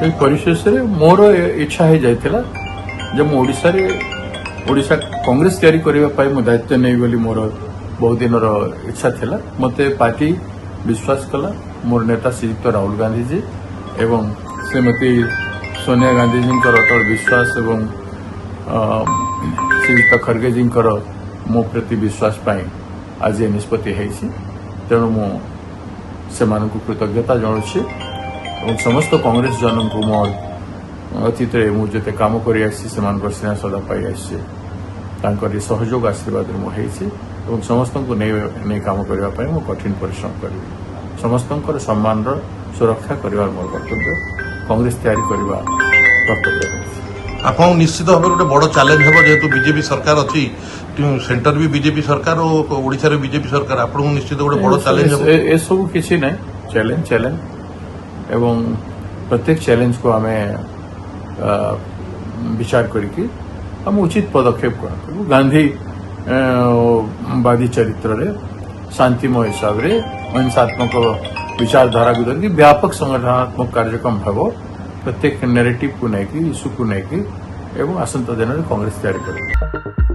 परिशेष मोर इच्छा हो जाता जब ओडिशा कांग्रेस तैयारी करने दायित्व नहीं बोली मोर बहुत दिन इच्छा थिला मते पार्टी विश्वास कला मोर नेता श्रीयुक्त राहुल गांधी जी एवं श्रीमती सोनिया गांधी जी अटल विश्वास एवं श्रीयुक्त खड़गे जी मो प्रति विश्वास पाई आज ये निष्पत्ति है तेणु से कृतज्ञता जनाऊँगी और समस्त कांग्रेस जन को मोर अतीत मुझे कम कर स्नेह सदा पाई आसी सहयोग आशीर्वाद मुझे समस्त को नहीं कम करने मो कठिन परिश्रम करी समस्त सम्मान सुरक्षा करने मोर कर्तव्य कांग्रेस तैयारी करने कर्तव्य आप निश्चित भाव गोटे बड़ चैलेंज हम जेहेतु बीजेपी सरकार अच्छी सेंटर भी बीजेपी सरकार और ओडिशा रे बीजेपी सरकार आपको निश्चित गोटे बड़ चैलेंज ए सब किसी ना चैलेंज एवं प्रत्येक चैलेंज को आम विचार करके हम उचित पदक्षेप कर गांधीवादी चरित्र रे शांतिमय हिसाब से अहिंसात्मक विचारधारा को धरिकी व्यापक संगठनात्मक कार्यक्रम भाव प्रत्येक नैरेटिव को लेकिन इश्यू को लेकिन एवं आसंता दिन में कांग्रेस तैयारी कर